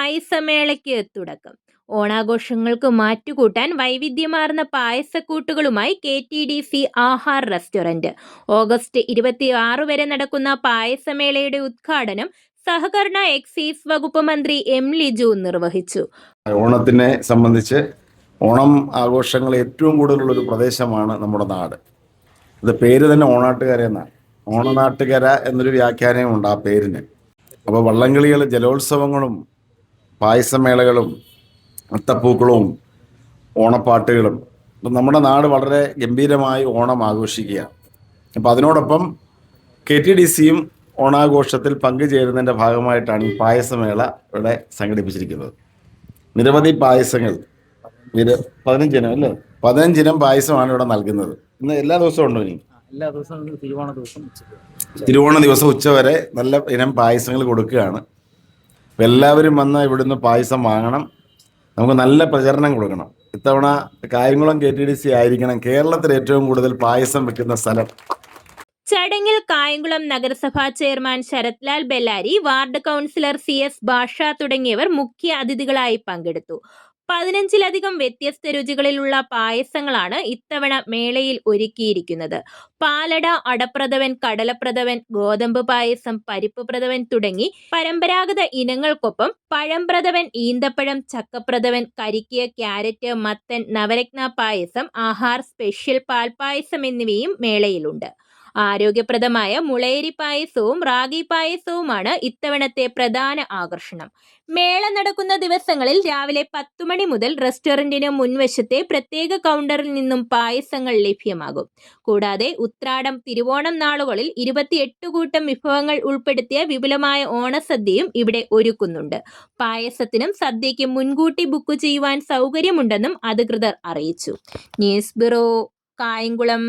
പായസമേളയ്ക്ക് തുടക്കം. ഓണാഘോഷങ്ങൾക്ക് മാറ്റുകൂട്ടാൻ വൈവിധ്യമാർന്ന പായസക്കൂട്ടുകളുമായി KTDC Aahar restaurant. August 26 വരെ നടക്കുന്ന പായസമേളയുടെ ഉദ്ഘാടനം സഹകരണ എക്സൈസ് വകുപ്പ് മന്ത്രി M. ലിജു നിർവഹിച്ചു. ഓണത്തിനെ സംബന്ധിച്ച് ഓണം ആഘോഷങ്ങൾ ഏറ്റവും കൂടുതലുള്ള ഒരു പ്രദേശമാണ് നമ്മുടെ നാട്. ഇത് പേര് തന്നെ ഓണാട്ടുകര എന്നാണ്. ഓണനാട്ടുകര എന്നൊരു വ്യാഖ്യാനമുണ്ട് ആ പേരിന്. അപ്പോൾ വള്ളംകളികൾ, ജലോത്സവങ്ങളും പായസമേളകളും അത്തപ്പൂക്കളവും ഓണപ്പാട്ടുകളും, അപ്പം നമ്മുടെ നാട് വളരെ ഗംഭീരമായി ഓണം ആഘോഷിക്കുകയാണ്. അപ്പോൾ അതിനോടൊപ്പം KTDCയും ഓണാഘോഷത്തിൽ പങ്കുചേരുന്നതിൻ്റെ ഭാഗമായിട്ടാണ് ഈ പായസമേള ഇവിടെ സംഘടിപ്പിച്ചിരിക്കുന്നത്. നിരവധി പായസങ്ങൾ 15 ഇനം അല്ലേ, 15 ഇനം പായസമാണ് ഇവിടെ നൽകുന്നത്. ഇന്ന് എല്ലാ ദിവസവും ഉണ്ടോ? ഇനി എല്ലാ ദിവസവും തിരുവോണ ദിവസം ഉച്ചവരെ നല്ല ഇനം പായസങ്ങൾ കൊടുക്കുകയാണ്. എല്ലാവരും വന്ന് ഇവിടുന്ന് പായസം വാങ്ങണം. നമുക്ക് നല്ല പ്രചരണം കൊടുക്കണം. ഇത്തവണ കായംകുളം KTDC ആയിരിക്കണം കേരളത്തിൽ ഏറ്റവും കൂടുതൽ പായസം വെക്കുന്ന സ്ഥലം. ചടങ്ങിൽ കായംകുളം നഗരസഭാ chairman Sharath Lal Bellary, ward councillor CS Basha തുടങ്ങിയവർ മുഖ്യ അതിഥികളായി പങ്കെടുത്തു. 15ലധികം വ്യത്യസ്ത രുചികളിലുള്ള പായസങ്ങളാണ് ഇത്തവണ മേളയിൽ ഒരുക്കിയിരിക്കുന്നത്. പാലട, അടപ്രഥമൻ, കടലപ്രഥമൻ, ഗോതമ്പ് പായസം, പരിപ്പ് പ്രഥമൻ തുടങ്ങി പരമ്പരാഗത ഇനങ്ങൾക്കൊപ്പം പഴംപ്രഥമൻ, ഈന്തപ്പഴം, ചക്കപ്രഥമൻ, കരിക്ക്, ക്യാരറ്റ്, മത്തൻ, നവരത്ന പായസം, ആഹാർ സ്പെഷ്യൽ പാൽപ്പായസം എന്നിവയും മേളയിലുണ്ട്. ആരോഗ്യപ്രദമായ മുളയരി പായസവും റാഗി പായസവുമാണ് ഇത്തവണത്തെ പ്രധാന ആകർഷണം. മേള നടക്കുന്ന ദിവസങ്ങളിൽ രാവിലെ 10 മണി മുതൽ റെസ്റ്റോറന്റിന് മുൻവശത്തെ പ്രത്യേക കൗണ്ടറിൽ നിന്നും പായസങ്ങൾ ലഭ്യമാകും. കൂടാതെ ഉത്രാടം, തിരുവോണം നാളുകളിൽ 28 കൂട്ടം വിഭവങ്ങൾ ഉൾപ്പെടുത്തിയ വിപുലമായ ഓണസദ്യയും ഇവിടെ ഒരുക്കുന്നുണ്ട്. പായസത്തിനും സദ്യയ്ക്കും മുൻകൂട്ടി ബുക്ക് ചെയ്യുവാൻ സൗകര്യമുണ്ടെന്നും അധികൃതർ അറിയിച്ചു. News bureau, Kayamkulam.